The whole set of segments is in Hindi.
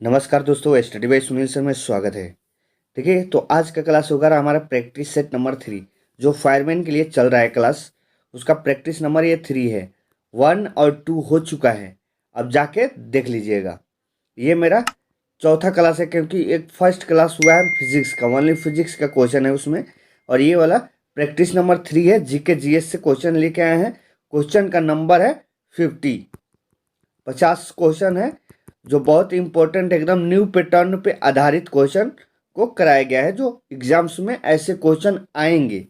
नमस्कार दोस्तों, स्टडी बाय सुनील सर में स्वागत है। देखिए, तो आज का क्लास होगा हमारा प्रैक्टिस सेट नंबर 3 जो फायरमैन के लिए चल रहा है क्लास। उसका प्रैक्टिस नंबर ये 3 है। 1 और 2 हो चुका है, अब जाके देख लीजिएगा। ये मेरा चौथा क्लास है क्योंकि एक फर्स्ट क्लास हुआ है फिजिक्स का, ओनली फिजिक्स का क्वेश्चन है उसमें। और ये वाला प्रैक्टिस नंबर 3 है, जीके जीएस से क्वेश्चन लेके आए हैं। क्वेश्चन का नंबर है 50 क्वेश्चन है, जो बहुत इंपॉर्टेंट एकदम न्यू पैटर्न पे आधारित क्वेश्चन को कराया गया है। जो एग्जाम्स में ऐसे क्वेश्चन आएंगे,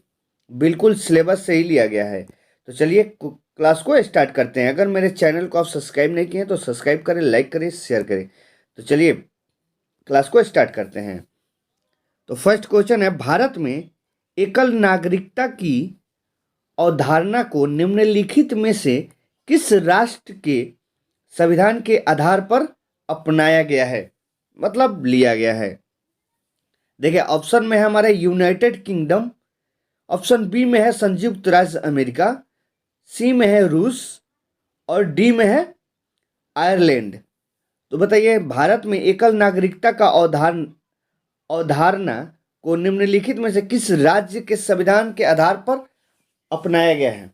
बिल्कुल सिलेबस से ही लिया गया है। तो चलिए क्लास को स्टार्ट करते हैं। अगर मेरे चैनल को आप सब्सक्राइब नहीं किए हैं तो सब्सक्राइब करें, लाइक करें, शेयर करें। तो चलिए क्लास को स्टार्ट करते हैं। तो फर्स्ट क्वेश्चन है, भारत में एकल नागरिकता की अवधारणा को निम्नलिखित में से किस राष्ट्र के संविधान के आधार पर अपनाया गया है, मतलब लिया गया है। देखिए, ऑप्शन में है हमारे यूनाइटेड किंगडम, ऑप्शन बी में है संयुक्त राज्य अमेरिका, सी में है रूस और डी में है आयरलैंड। तो बताइए, भारत में एकल नागरिकता का अवधारणा को निम्नलिखित में से किस राज्य के संविधान के आधार पर अपनाया गया है।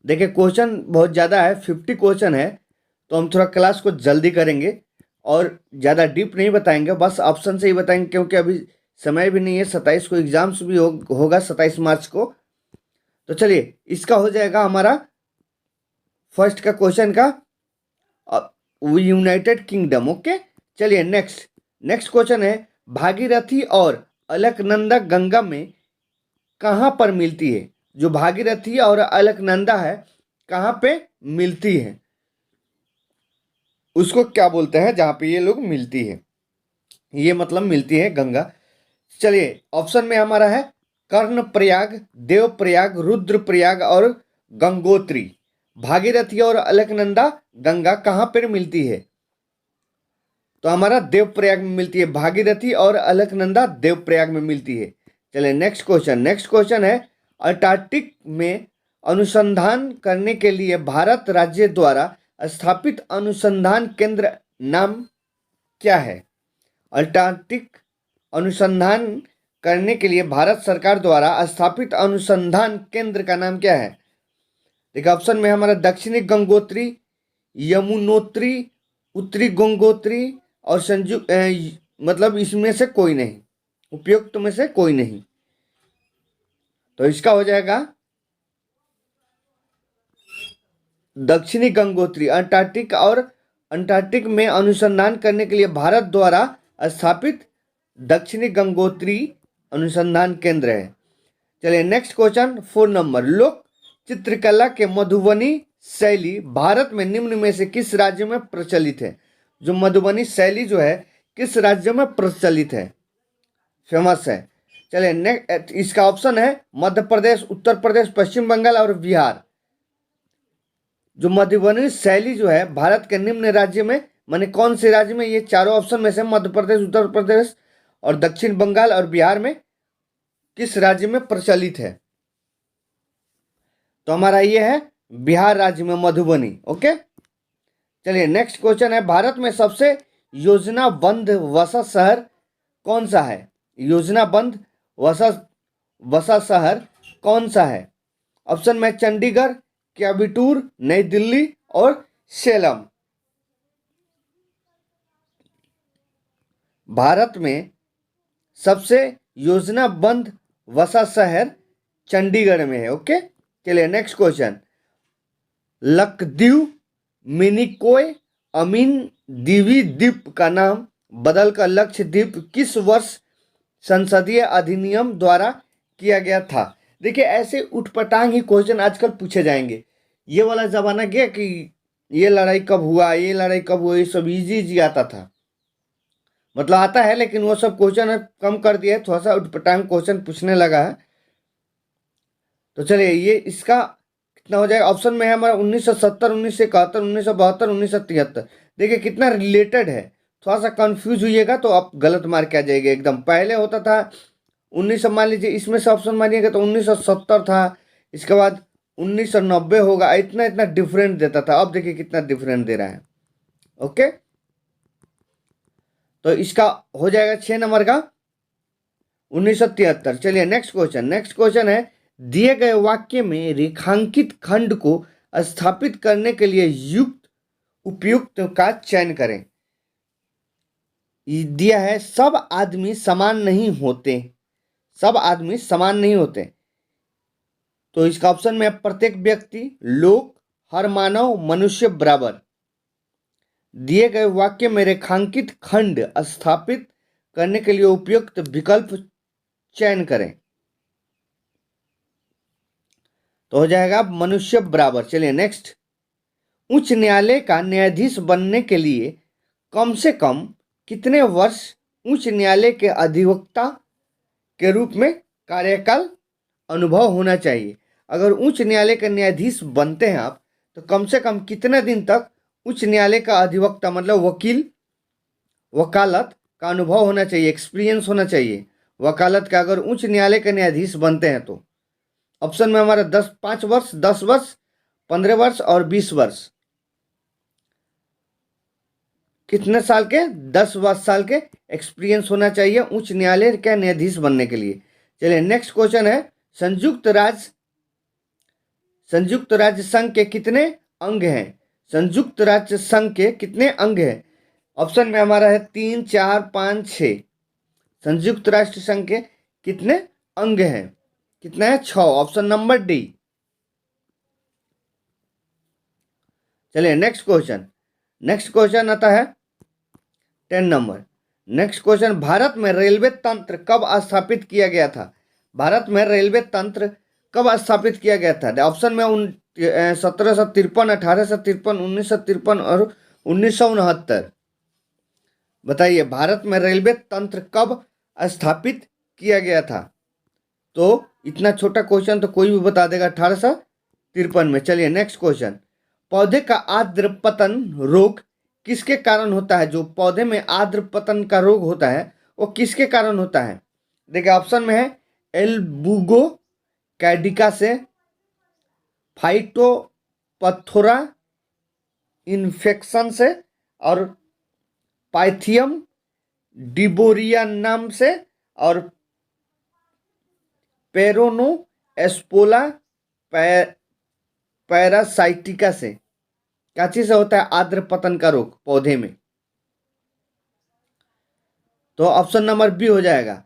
देखिए, क्वेश्चन बहुत ज़्यादा है, 50 क्वेश्चन है, तो हम थोड़ा क्लास को जल्दी करेंगे और ज़्यादा डीप नहीं बताएंगे, बस ऑप्शन से ही बताएंगे क्योंकि अभी समय भी नहीं है। 27 को एग्जाम्स भी होगा 27 मार्च को। तो चलिए, इसका हो जाएगा हमारा फर्स्ट का क्वेश्चन का यूनाइटेड किंगडम। ओके, चलिए नेक्स्ट क्वेश्चन है, भागीरथी और अलकनंदा गंगा में कहाँ पर मिलती है। जो भागीरथी और अलकनंदा है कहाँ पे मिलती है, उसको क्या बोलते हैं जहां पे ये लोग मिलती है, ये मतलब मिलती है गंगा। चलिए, ऑप्शन में हमारा है कर्णप्रयाग, देवप्रयाग, रुद्रप्रयाग और गंगोत्री। भागीरथी और अलकनंदा गंगा कहाँ पर मिलती है, तो हमारा देवप्रयाग में मिलती है। भागीरथी और अलकनंदा देवप्रयाग में मिलती है। चलिए नेक्स्ट क्वेश्चन है, अंटार्कटिक में अनुसंधान करने के लिए भारत राज्य द्वारा स्थापित अनुसंधान केंद्र नाम क्या है। अंटार्कटिक अनुसंधान करने के लिए भारत सरकार द्वारा स्थापित अनुसंधान केंद्र का नाम क्या है। देखिए, ऑप्शन में हमारा दक्षिणी गंगोत्री, यमुनोत्री, उत्तरी गंगोत्री और मतलब इसमें से कोई नहीं, उपयुक्त में से कोई नहीं। तो इसका हो जाएगा दक्षिणी गंगोत्री। अंटार्कटिक में अनुसंधान करने के लिए भारत द्वारा स्थापित दक्षिणी गंगोत्री अनुसंधान केंद्र है। चलिए नेक्स्ट क्वेश्चन 4 नंबर, लोक चित्रकला के मधुबनी शैली भारत में निम्न में से किस राज्य में प्रचलित है। जो मधुबनी शैली जो है किस राज्य में प्रचलित है, फेमस है। चलिए नेक्स्ट, इसका ऑप्शन है मध्य प्रदेश, उत्तर प्रदेश, पश्चिम बंगाल और बिहार। जो मधुबनी शैली जो है भारत के निम्न राज्य में, माने कौन से राज्य में, ये चारों ऑप्शन में से मध्य प्रदेश, उत्तर प्रदेश और दक्षिण बंगाल और बिहार में किस राज्य में प्रचलित है। तो हमारा ये है बिहार राज्य में मधुबनी। ओके, चलिए नेक्स्ट क्वेश्चन है, भारत में सबसे योजनाबद्ध वसा शहर कौन सा है। योजनाबद्ध वसा शहर कौन सा है। ऑप्शन में चंडीगढ़, कोयम्बटूर, नई दिल्ली और सेलम। भारत में सबसे योजनाबद्ध वसा शहर चंडीगढ़ में है। ओके, चलिए नेक्स्ट क्वेश्चन, लक्षद्वीप मिनिकॉय अमीन दीवी द्वीप का नाम बदलकर लक्षद्वीप किस वर्ष संसदीय अधिनियम द्वारा किया गया था। देखिए, ऐसे उठपटांग ही क्वेश्चन आजकल पूछे जाएंगे। ये वाला जमाना गया कि ये लड़ाई कब हुआ, ये लड़ाई कब हुई, सब इजी आता था, मतलब आता है, लेकिन वो सब क्वेश्चन कम कर दिया है, थोड़ा सा उठपटांग क्वेश्चन पूछने लगा है। तो चलिए, ये इसका कितना हो जाएगा। ऑप्शन में है हमारा 1970, 1971, 1972, 1973। देखिए कितना रिलेटेड है, थोड़ा सा कंफ्यूज हुइएगा तो आप गलत मार्क आ जाएगा एकदम। पहले होता था 1900, मान लीजिए इसमें से ऑप्शन मानिएगा तो 1970 था, इसके बाद 1990 होगा, इतना इतना डिफरेंट देता था। अब देखिए कितना डिफरेंट दे रहा है, ओके, तो इसका हो जाएगा 6 नंबर का 1973। चलिए नेक्स्ट क्वेश्चन है, दिए गए वाक्य में रेखांकित खंड को स्थापित करने के लिए युक्त उपयुक्त का चयन करें। दिया है, सब आदमी समान नहीं होते, सब आदमी समान नहीं होते। तो इसका ऑप्शन में है प्रत्येक व्यक्ति, लोग, हर मानव, मनुष्य, बराबर। दिए गए वाक्य में रेखांकित खंड स्थापित करने के लिए उपयुक्त विकल्प चयन करें। तो हो जाएगा मनुष्य, बराबर। चलिए नेक्स्ट, उच्च न्यायालय का न्यायाधीश बनने के लिए कम से कम कितने वर्ष उच्च न्यायालय के अधिवक्ता के रूप में कार्यकाल अनुभव होना चाहिए। अगर उच्च न्यायालय के न्यायाधीश बनते हैं आप, तो कम से कम कितने दिन तक उच्च न्यायालय का अधिवक्ता मतलब वकील, वकालत का अनुभव होना चाहिए, एक्सपीरियंस होना चाहिए वकालत का, अगर उच्च न्यायालय के न्यायाधीश बनते हैं तो। ऑप्शन में हमारा 5 वर्ष, 10 वर्ष, 15 वर्ष और 20 वर्ष। कितने साल के? 10 साल के एक्सपीरियंस होना चाहिए उच्च न्यायालय के न्यायाधीश बनने के लिए। चलिए नेक्स्ट क्वेश्चन है, संयुक्त राज्य संघ के कितने अंग हैं? संयुक्त राज्य संघ के कितने अंग हैं? ऑप्शन में हमारा है 3, 4, 5, 6। संयुक्त राष्ट्र संघ के कितने अंग हैं? कितना है? 6। Option number D. चलिए नेक्स्ट क्वेश्चन आता है 10 नंबर। नेक्स्ट क्वेश्चन, भारत में रेलवे तंत्र कब स्थापित किया गया था? भारत में रेलवे तंत्र कब स्थापित किया गया था? ऑप्शन में 1753, 1853, 1953 और 1969। बताइए, भारत में रेलवे तंत्र कब स्थापित किया गया था? तो इतना छोटा क्वेश्चन तो कोई भी बता देगा, 1853 में। चलिए नेक्स्ट क्वेश्चन, पौधे का आर्द्र पतन रोग किसके कारण होता है? जो पौधे में आर्द्र पतन का रोग होता है वो किसके कारण होता है? देखिए ऑप्शन में है एल्बुगो कैडिका से, फाइटोपथोरा इन्फेक्शन से, और पाइथियम डिबोरियनम से, और पेरोनो एस्पोला पैरासाइटिका से। क्या चीज से होता है आर्द्र पतन का रोग पौधे में? तो ऑप्शन नंबर बी हो जाएगा।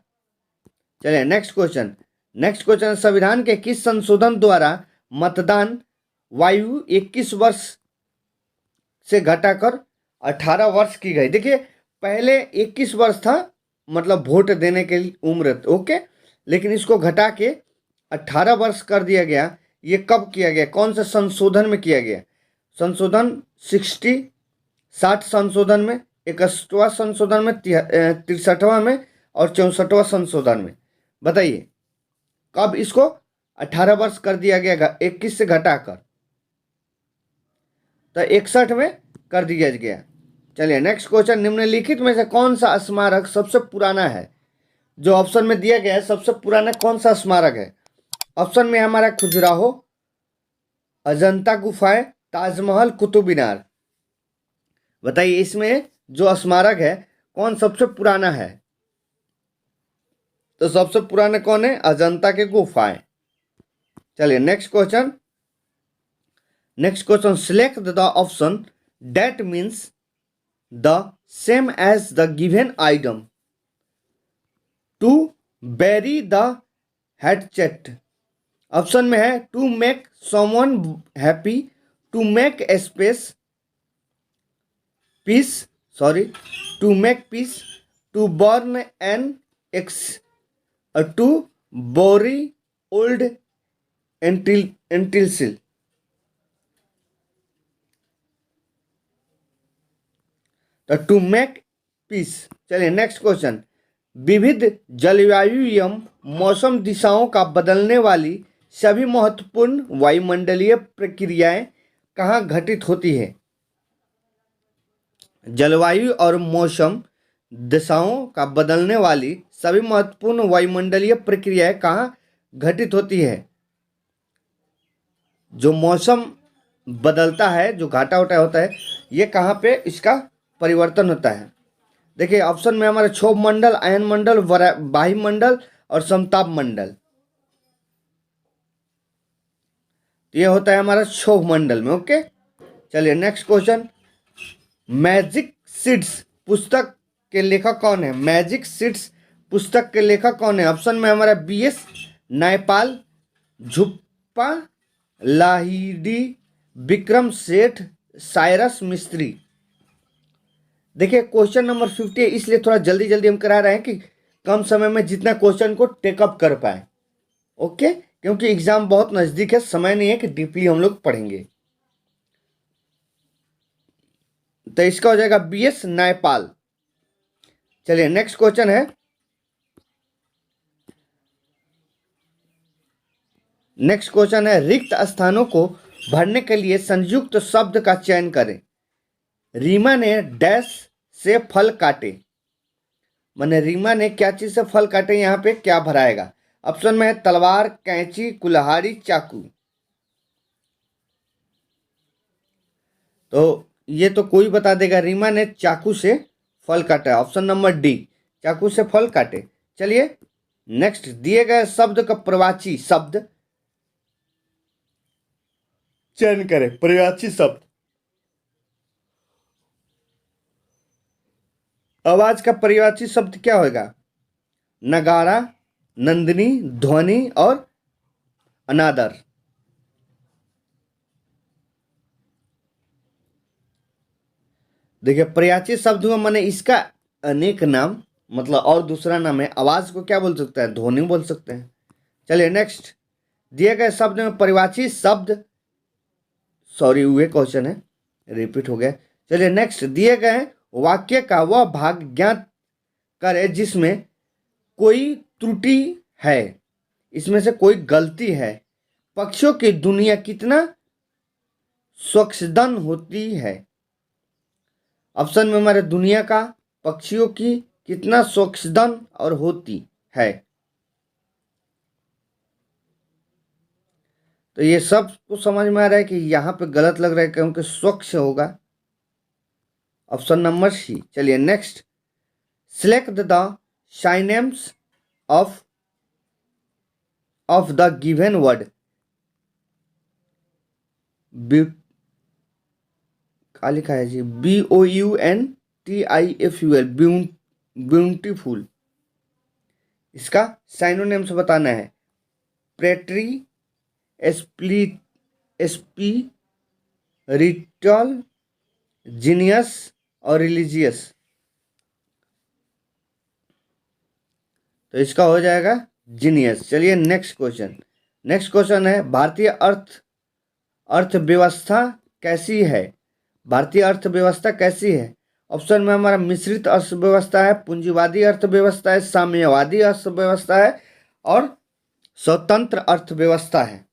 चलिए नेक्स्ट क्वेश्चन, संविधान के किस संशोधन द्वारा मतदान आयु 21 वर्ष से घटाकर 18 वर्ष की गई? देखिए पहले 21 वर्ष था, मतलब वोट देने के लिए उम्र, ओके, लेकिन इसको घटा के 18 वर्ष कर दिया गया। ये कब किया गया? कौन से संशोधन में किया गया? संशोधन 60 संशोधन में, 61वां संशोधन में, 63वां में और 64वां संशोधन में। बताइए कब इसको 18 वर्ष कर दिया गया 21 से घटाकर? तो 61 में कर दिया गया। चलिए नेक्स्ट क्वेश्चन, निम्नलिखित में से कौन सा स्मारक सबसे पुराना है? जो ऑप्शन में दिया गया है सबसे पुराना कौन सा स्मारक है? ऑप्शन में हमारा खजुराहो, अजंता गुफाएं, ताजमहल, कुतुब मीनार। बताइए इसमें जो स्मारक है कौन सबसे पुराना है? तो सबसे पुराने कौन है? अजंता के गुफाएं। चलिए next question, select the option that means the same as the given item to bury the hatchet। Option में है to make someone happy, to make space peace, sorry, to make peace, to burn an axe, to bury old एंटिल्सिल। तो टू मेक पीस। चलिए नेक्स्ट क्वेश्चन, विविध जलवायु एवं मौसम दिशाओं का बदलने वाली सभी महत्वपूर्ण वायुमंडलीय प्रक्रियाएं कहाँ घटित होती है? जलवायु और मौसम दिशाओं का बदलने वाली सभी महत्वपूर्ण वायुमंडलीय प्रक्रियाएं कहाँ घटित होती है? जो मौसम बदलता है, जो घाटा उटा होता है, ये कहाँ पे इसका परिवर्तन होता है। देखिए ऑप्शन में हमारे क्षोभ मंडल, आयन मंडल, बाह्य मंडल और समताप मंडल। ये होता है हमारा क्षोभ मंडल में। ओके, चलिए नेक्स्ट क्वेश्चन। मैजिक सीड्स पुस्तक के लेखक कौन है? मैजिक सीड्स पुस्तक के लेखक कौन है? ऑप्शन में हमारा BS नायपाल, झुप्पा लाहिड़ी, विक्रम सेठ, साइरस मिस्त्री। देखिए क्वेश्चन नंबर 50 है, इसलिए थोड़ा जल्दी जल्दी हम करा रहे हैं कि कम समय में जितना क्वेश्चन को टेकअप कर पाए। ओके, क्योंकि एग्जाम बहुत नजदीक है, समय नहीं है कि डीपली हम लोग पढ़ेंगे। तो इसका हो जाएगा BS नायपाल। चलिए नेक्स्ट क्वेश्चन है। नेक्स्ट क्वेश्चन है, रिक्त स्थानों को भरने के लिए संयुक्त शब्द का चयन करें। रीमा ने डैश से फल काटे, माने रीमा ने क्या चीज से फल काटे, यहाँ पे क्या भराएगा? ऑप्शन में है तलवार, कैंची, कुल्हाड़ी, चाकू। तो ये तो कोई बता देगा, रीमा ने चाकू से फल काटा, ऑप्शन नंबर डी, चाकू से फल काटे। चलिए नेक्स्ट, दिए गए शब्द का प्रवाची शब्द चयन करें। प्रवाची शब्द, आवाज का प्रवाची शब्द क्या होगा? नगारा, नंदिनी, ध्वनि और अनादर। देखिए प्रयाची शब्द हुआ माने इसका अनेक नाम, मतलब और दूसरा नाम है। आवाज को क्या बोल सकते हैं? ध्वनि बोल सकते हैं। चलिए नेक्स्ट, दिए गए शब्द में परिवाची शब्द, सॉरी वह क्वेश्चन है, रिपीट हो गया। चलिए नेक्स्ट, दिए गए वाक्य का वह भाग ज्ञात करे जिसमें कोई त्रुटि है, इसमें से कोई गलती है। पक्षियों की दुनिया कितना स्वच्छंद होती है? ऑप्शन में हमारे दुनिया का पक्षियों की कितना स्वच्छंद और होती है। तो ये सब को समझ में आ रहा है कि यहाँ पे गलत लग रहा है, क्योंकि स्वच्छ होगा, ऑप्शन नंबर सी। चलिए next, select the synonyms of the given word. क्या लिखा है जी? BOUNTIFUL, beautiful. इसका साइनोनिम्स बताना है। प्रेटरी, स्पिरिटल, जीनियस और रिलीजियस। तो इसका हो जाएगा जीनियस। चलिए नेक्स्ट क्वेश्चन। नेक्स्ट क्वेश्चन है, भारतीय अर्थव्यवस्था कैसी है? भारतीय अर्थव्यवस्था कैसी है? ऑप्शन में हमारा मिश्रित अर्थव्यवस्था है, पूंजीवादी अर्थव्यवस्था है, साम्यवादी अर्थव्यवस्था है और स्वतंत्र अर्थव्यवस्था है।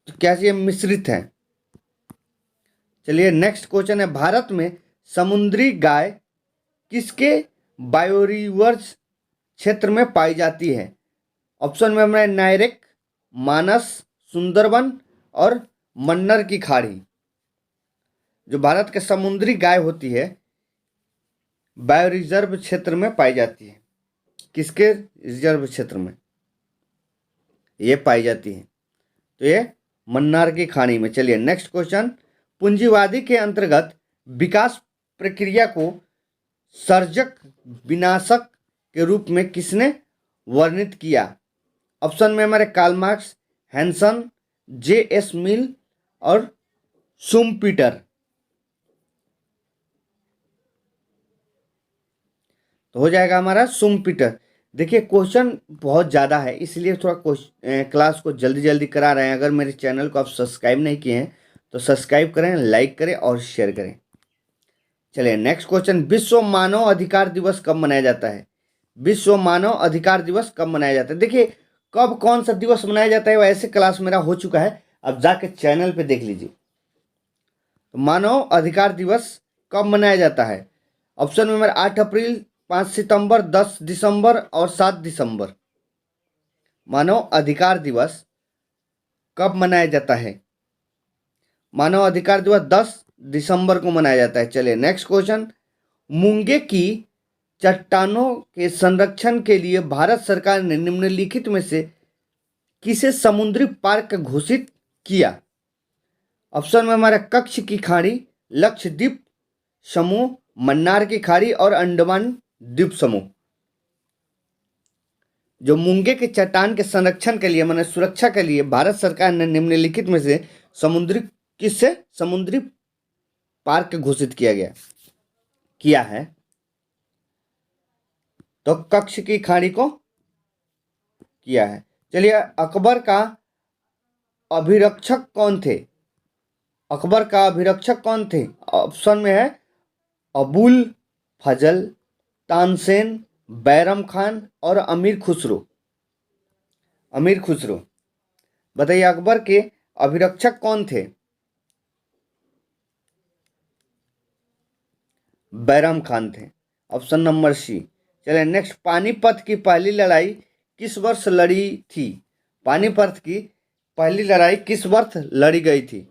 तो क्या ये मिश्रित है? चलिए नेक्स्ट क्वेश्चन है, भारत में समुद्री गाय किसके बायोरिवर्स क्षेत्र में पाई जाती है? ऑप्शन में हमारे नायरेक, मानस, सुंदरबन और मन्नर की खाड़ी। जो भारत के समुद्री गाय होती है बायो रिजर्व क्षेत्र में पाई जाती है। किसके रिजर्व क्षेत्र में ये पाई जाती है? तो ये मन्नार की खाड़ी में। चलिए नेक्स्ट क्वेश्चन, पूंजीवादी के अंतर्गत विकास प्रक्रिया को सर्जक विनाशक के रूप में किसने वर्णित किया? ऑप्शन में हमारे कार्ल मार्क्स, हैंसन, JS मिल और शुम्पीटर। तो हो जाएगा हमारा शुम्पीटर। देखिए क्वेश्चन बहुत ज़्यादा है, इसलिए थोड़ा क्लास को जल्दी जल्दी करा रहे हैं। अगर मेरे चैनल को आप सब्सक्राइब नहीं किए हैं तो सब्सक्राइब करें, लाइक करें और शेयर करें। चलिए नेक्स्ट क्वेश्चन, विश्व मानव अधिकार दिवस कब मनाया जाता है? विश्व मानव अधिकार दिवस कब मनाया जाता है? देखिए कब कौन सा दिवस मनाया जाता है वैसे क्लास मेरा हो चुका है, अब जाके चैनल पे देख लीजिए। तो मानव अधिकार दिवस कब मनाया जाता है? ऑप्शन में 8 अप्रैल, 5 सितंबर, 10 दिसंबर और 7 दिसंबर। मानव अधिकार दिवस कब मनाया जाता है? मानव अधिकार दिवस 10 दिसंबर को मनाया जाता है। चलिए नेक्स्ट क्वेश्चन, मूंगे की चट्टानों के संरक्षण के लिए भारत सरकार ने निम्नलिखित में से किसे समुद्री पार्क घोषित किया? ऑप्शन में हमारा कच्छ की खाड़ी, लक्षद्वीप समूह, मन्नार की खाड़ी और अंडमान द्वीप समूह। जो मूंगे के चट्टान के संरक्षण के लिए माने सुरक्षा के लिए भारत सरकार ने निम्नलिखित में से समुद्री पार्क घोषित किया है? तो कच्छ की खाड़ी को किया है। चलिए, अकबर का अभिरक्षक कौन थे? अकबर का अभिरक्षक कौन थे? ऑप्शन में है अबुल फजल, तानसेन, बैरम खान और अमीर खुसरो। बताइए अकबर के अभिरक्षक कौन थे? बैरम खान थे, ऑप्शन नंबर सी। चलिए नेक्स्ट, पानीपत की पहली लड़ाई किस वर्ष लड़ी थी? पानीपत की पहली लड़ाई किस वर्ष लड़ी गई थी?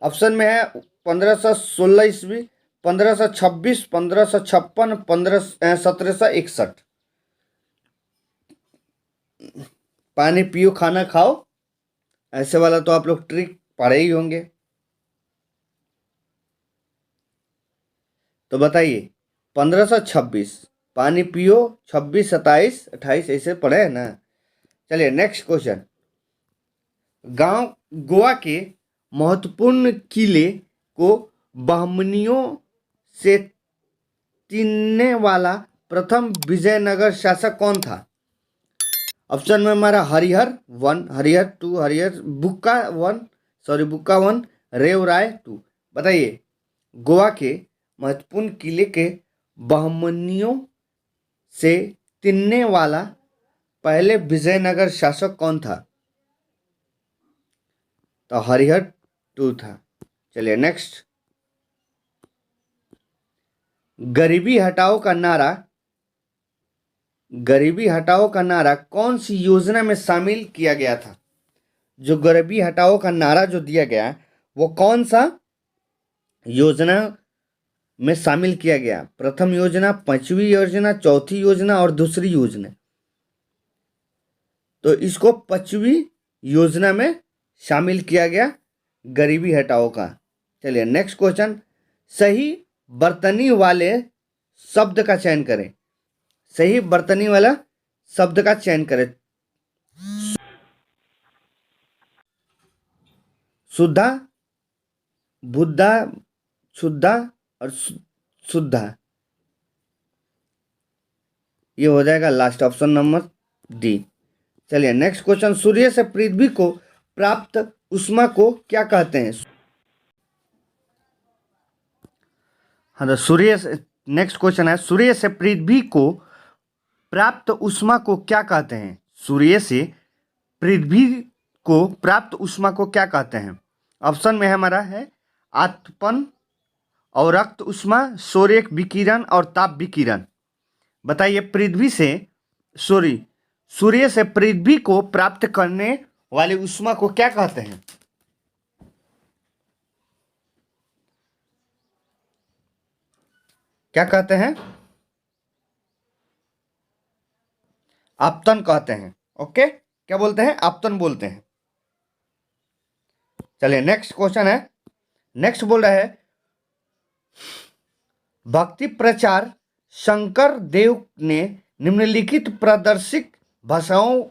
ऑप्शन में है 1516 ईस्वी, 1526, 1556, 1761। पानी पियो खाना खाओ, ऐसे वाला तो आप लोग ट्रिक पढ़े ही होंगे। तो बताइए 1526, पानी पियो 26, 27, 28 ऐसे पढ़े है ना। चलिए नेक्स्ट क्वेश्चन, गोवा के महत्वपूर्ण किले को बहमनियों से तीनने वाला प्रथम विजयनगर शासक कौन था? ऑप्शन में हमारा हरिहर 1, हरिहर 2, बुक्का 1, रेवराय 2। बताइए गोवा के महत्वपूर्ण किले के बहमनियों से तीनने वाला पहले विजयनगर शासक कौन था? तो हरिहर 2 था। चलिए नेक्स्ट, गरीबी हटाओ का नारा कौन सी योजना में शामिल किया गया था? जो गरीबी हटाओ का नारा जो दिया गया वो कौन सा योजना में शामिल किया गया? प्रथम योजना, पांचवी योजना, चौथी योजना और दूसरी योजना। तो इसको पांचवी योजना में शामिल किया गया गरीबी हटाओ का। चलिए नेक्स्ट क्वेश्चन, सही बर्तनी वाले शब्द का चयन करें। सही बर्तनी वाला शब्द का चयन करें। शुद्धा, बुद्धा, शुद्धा और शुद्धा, ये हो जाएगा लास्ट ऑप्शन नंबर डी। चलिए नेक्स्ट क्वेश्चन, सूर्य से पृथ्वी को प्राप्त उष्मा को क्या कहते हैं? हाँ तो सूर्य से, नेक्स्ट क्वेश्चन है, सूर्य से पृथ्वी को प्राप्त उष्मा को क्या कहते हैं? सूर्य से पृथ्वी को प्राप्त उष्मा को क्या कहते हैं? ऑप्शन में हमारा है आतपन, अवरक्त उष्मा, सौर्य विकिरण और ताप विकिरण। बताइए सूर्य से पृथ्वी को प्राप्त करने वाले उष्मा को क्या कहते हैं? क्या कहते हैं? आपतन कहते हैं। ओके, क्या बोलते हैं? आपतन बोलते हैं। चलिए नेक्स्ट क्वेश्चन है, नेक्स्ट बोल रहा है भक्ति प्रचार शंकर देव ने निम्नलिखित प्रादेशिक भाषाओं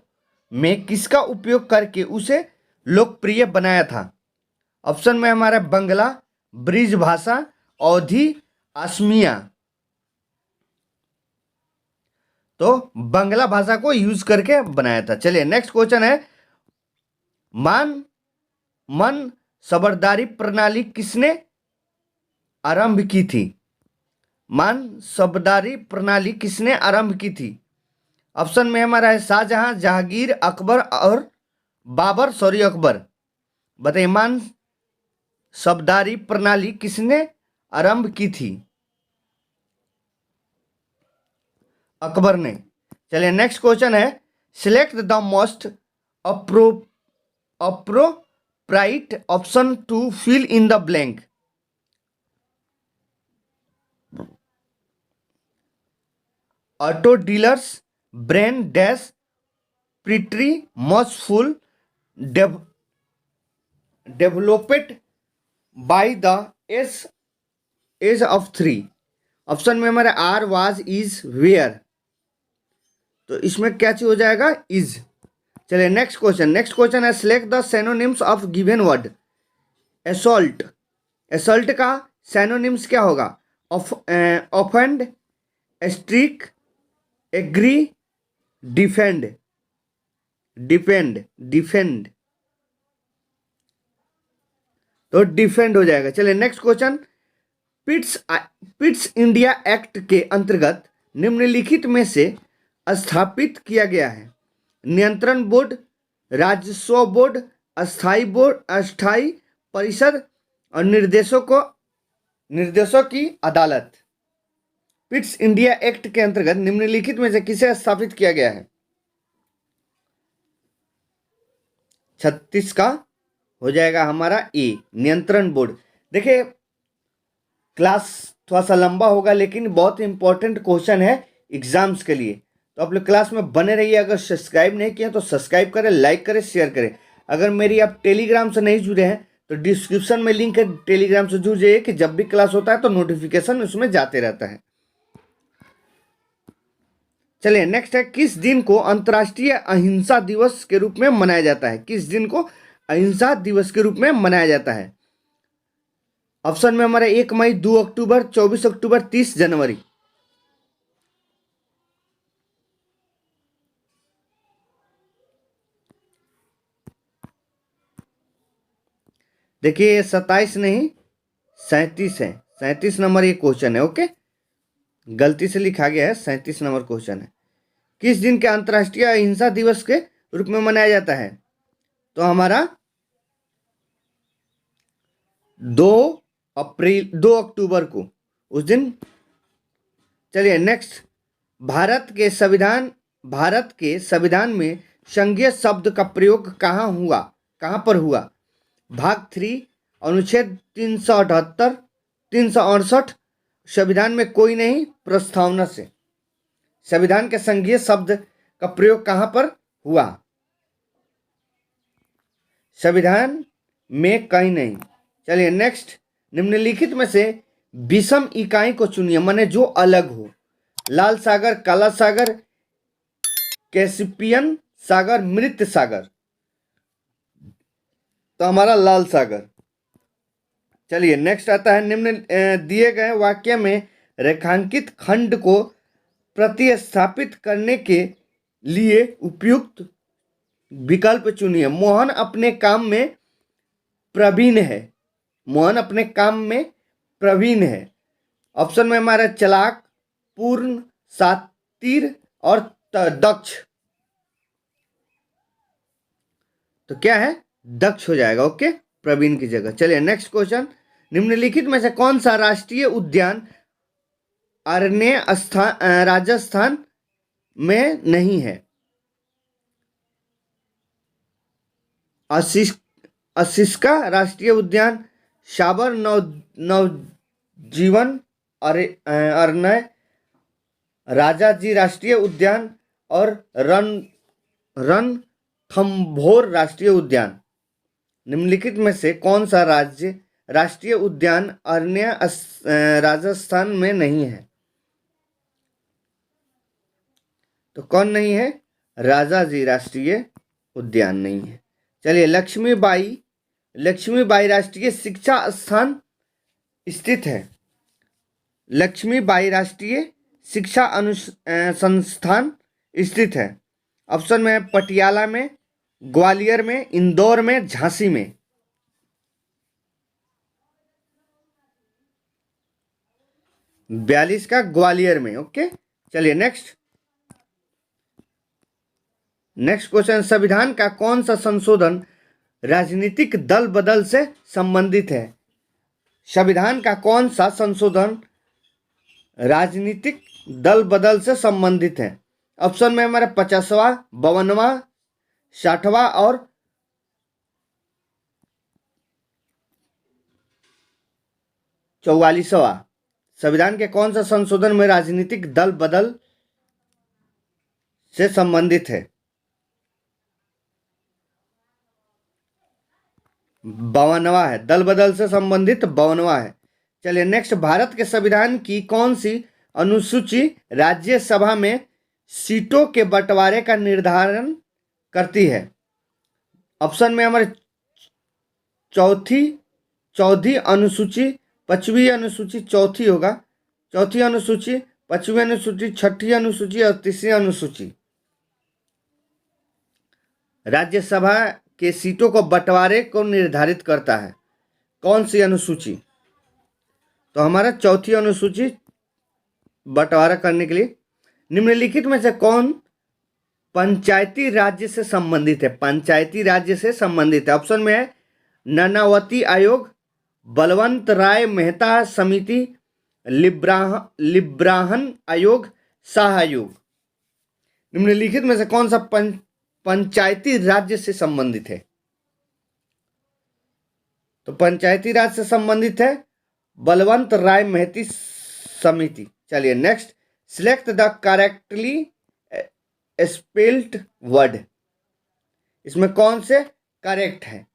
में किसका उपयोग करके उसे लोकप्रिय बनाया था? ऑप्शन में हमारा बंगला, ब्रिज भाषा, अवधी, असमिया। तो बंगला भाषा को यूज करके बनाया था। चलिए नेक्स्ट क्वेश्चन है, मन सबरदारी प्रणाली किसने आरंभ की थी? मान सबदारी प्रणाली किसने आरंभ की थी? ऑप्शन में हमारा है शाहजहां, जहांगीर, अकबर और अकबर। बताइए मान सबदारी प्रणाली किसने आरंभ की थी? अकबर ने। चलिए नेक्स्ट क्वेश्चन है, select the most appropriate option to fill in the blank. Auto dealers brand dash pretty much full developed by the age of 3. Option में हमारे आर वाज इज वेयर, तो इसमें क्या चीज हो जाएगा, इज। चलिए नेक्स्ट क्वेश्चन है select the synonyms of given word. Assault, assault का सिनोनिम्स क्या होगा, offend, strick, agree, defend, defend, तो डिफेंड हो जाएगा। चलिए next question, Pitt's India Act के अंतर्गत निम्नलिखित में से स्थापित किया गया है, नियंत्रण बोर्ड, राजस्व बोर्ड, अस्थाई परिषद और निर्देशों की अदालत। पिट्स इंडिया एक्ट के अंतर्गत निम्नलिखित में से किसे स्थापित किया गया है, 36 का हो जाएगा हमारा ए, नियंत्रण बोर्ड। देखिए क्लास थोड़ा सा लंबा होगा लेकिन बहुत इंपॉर्टेंट क्वेश्चन है एग्जाम्स के लिए, तो आप लोग क्लास में बने रहिए। अगर सब्सक्राइब नहीं किया तो सब्सक्राइब करें, लाइक करें, शेयर करें। अगर मेरी आप टेलीग्राम से नहीं जुड़े हैं तो डिस्क्रिप्शन में लिंक है, टेलीग्राम से जुड़ जाइए कि जब भी क्लास होता है तो नोटिफिकेशन उसमें जाते रहता है। चलिए नेक्स्ट है, किस दिन को अंतर्राष्ट्रीय अहिंसा दिवस के रूप में मनाया जाता है, किस दिन को अहिंसा दिवस के रूप में मनाया जाता है। ऑप्शन में हमारे 1 मई, 2 अक्टूबर, 24 अक्टूबर, 30 जनवरी। देखिए 27 नहीं 37 है, 37 नंबर ये क्वेश्चन है। ओके, गलती से लिखा गया है, 37 नंबर क्वेश्चन है। किस दिन के अंतर्राष्ट्रीय अहिंसा दिवस के रूप में मनाया जाता है, तो हमारा 2 अक्टूबर को, उस दिन। चलिए नेक्स्ट, भारत के संविधान में संघीय शब्द का प्रयोग कहाँ पर हुआ। भाग 3, अनुच्छेद 378, 368, संविधान में कोई नहीं, प्रस्तावना से। संविधान के संघीय शब्द का प्रयोग कहाँ पर हुआ, संविधान में कहीं नहीं। चलिए नेक्स्ट, निम्नलिखित में से विषम इकाई को चुनिए, माने जो अलग हो। लाल सागर, काला सागर, कैस्पियन सागर, मृत सागर, तो हमारा लाल सागर। चलिए नेक्स्ट आता है, निम्न दिए गए वाक्य में रेखांकित खंड को प्रतिस्थापित करने के लिए उपयुक्त विकल्प चुनिए। मोहन अपने काम में प्रवीण है, मोहन अपने काम में प्रवीण है। ऑप्शन में हमारा चालाक, पूर्ण, शातिर और दक्ष, तो क्या है, दक्ष हो जाएगा। ओके, प्रवीण की जगह। चलिए नेक्स्ट क्वेश्चन, निम्नलिखित में से कौन सा राष्ट्रीय उद्यान राजस्थान में नहीं है। असिस्का राष्ट्रीय उद्यान, साबर नवजीवन अरण्य, राजाजी राष्ट्रीय उद्यान और रणथंभौर राष्ट्रीय उद्यान। निम्नलिखित में से कौन सा राष्ट्रीय उद्यान अरण्य राजस्थान में नहीं है, तो कौन नहीं है, राजाजी राष्ट्रीय उद्यान नहीं है। चलिए लक्ष्मीबाई राष्ट्रीय शिक्षा संस्थान स्थित है। लक्ष्मीबाई राष्ट्रीय शिक्षा संस्थान स्थित है। ऑप्शन में है पटियाला में, ग्वालियर में, इंदौर में, झांसी में। बयालीस का ग्वालियर में। ओके, चलिए नेक्स्ट क्वेश्चन, संविधान का कौन सा संशोधन राजनीतिक दल बदल से संबंधित है। संविधान का कौन सा संशोधन राजनीतिक दल बदल से संबंधित है। ऑप्शन में हमारे 50वां, 52वां, 60वां और 44वां संविधान के कौन सा संशोधन में राजनीतिक दल बदल से संबंधित है? 52वां है, दल बदल से संबंधित 52वां है। चलिए नेक्स्ट, भारत के संविधान की कौन सी अनुसूची राज्यसभा में सीटों के बंटवारे का निर्धारण करती है? ऑप्शन में हमारे चौथी अनुसूची, 5वीं अनुसूची, चौथी होगा, चौथी अनुसूची, 5वीं अनुसूची, 6ठी अनुसूची और 3री अनुसूची। राज्यसभा के सीटों को बंटवारे को निर्धारित करता है कौन सी अनुसूची? तो हमारा चौथी अनुसूची बंटवारा करने के लिए। निम्नलिखित में से कौन पंचायती राज्य से संबंधित है? पंचायती राज्य से संबंधित है। ऑप्शन में है नानावती आयोग, बलवंत राय मेहता समिति, लिब्राहन आयोग, शाह आयोग। निम्नलिखित में से कौन सा पंचायती राज्य से संबंधित है? तो पंचायती राज से संबंधित है बलवंत राय मेहती समिति। चलिए next, select the correctly spelled word. इसमें कौन से करेक्ट है?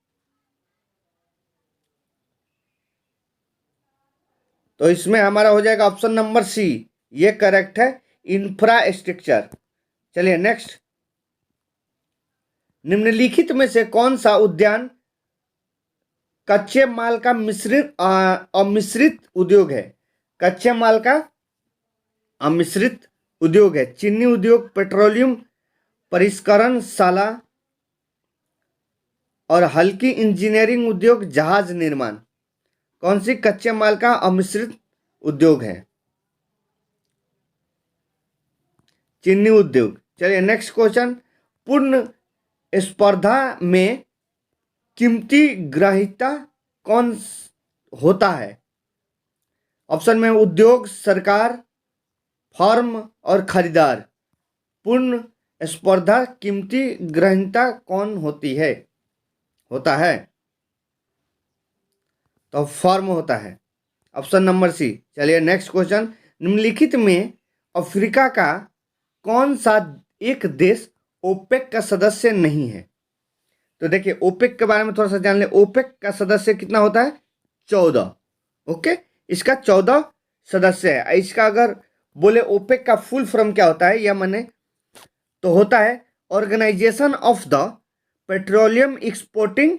तो इसमें हमारा हो जाएगा ऑप्शन नंबर सी, ये करेक्ट है, इंफ्रास्ट्रक्चर। चलिए नेक्स्ट, निम्नलिखित में से कौन सा उद्यान कच्चे माल का अमिश्रित उद्योग है? कच्चे माल का अमिश्रित उद्योग है। चीनी उद्योग, पेट्रोलियम परिष्करणशाला और हल्की इंजीनियरिंग उद्योग, जहाज निर्माण। कौन सी कच्चे माल का अमिश्रित उद्योग है? चीनी उद्योग। चलिए नेक्स्ट क्वेश्चन, पूर्ण स्पर्धा में कीमती ग्राह्यता कौन होता है? ऑप्शन में उद्योग, सरकार, फर्म और खरीदार। पूर्ण स्पर्धा कीमती ग्राह्यता कौन होता है? तो फर्म होता है, ऑप्शन नंबर सी। चलिए नेक्स्ट क्वेश्चन, निम्नलिखित में अफ्रीका का कौन सा एक देश ओपेक का सदस्य नहीं है? तो देखिए ओपेक के बारे में थोड़ा सा जान ले। ओपेक का सदस्य कितना होता है? 14। ओके, इसका 14 सदस्य है। इसका अगर बोले ओपेक का फुल फॉर्म क्या होता है, या माने तो होता है organisation of the petroleum exporting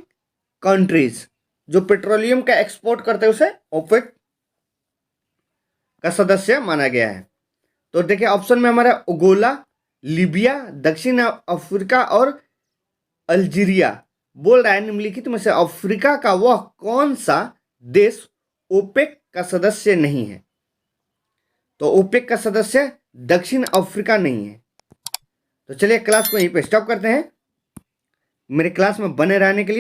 countries. जो पेट्रोलियम का एक्सपोर्ट करते हैं उसे ओपेक का सदस्य माना गया है। तो देखिए ऑप्शन में हमारा उगोला, लीबिया, दक्षिण अफ्रीका और अल्जीरिया। बोल रहा है निम्नलिखित में से अफ्रीका का वह कौन सा देश ओपेक का सदस्य नहीं है? तो ओपेक का सदस्य दक्षिण अफ्रीका नहीं है। तो चलिए क्लास को यहीं पे स्टॉप करते हैं। मेरे क्लास में बने रहने के लिए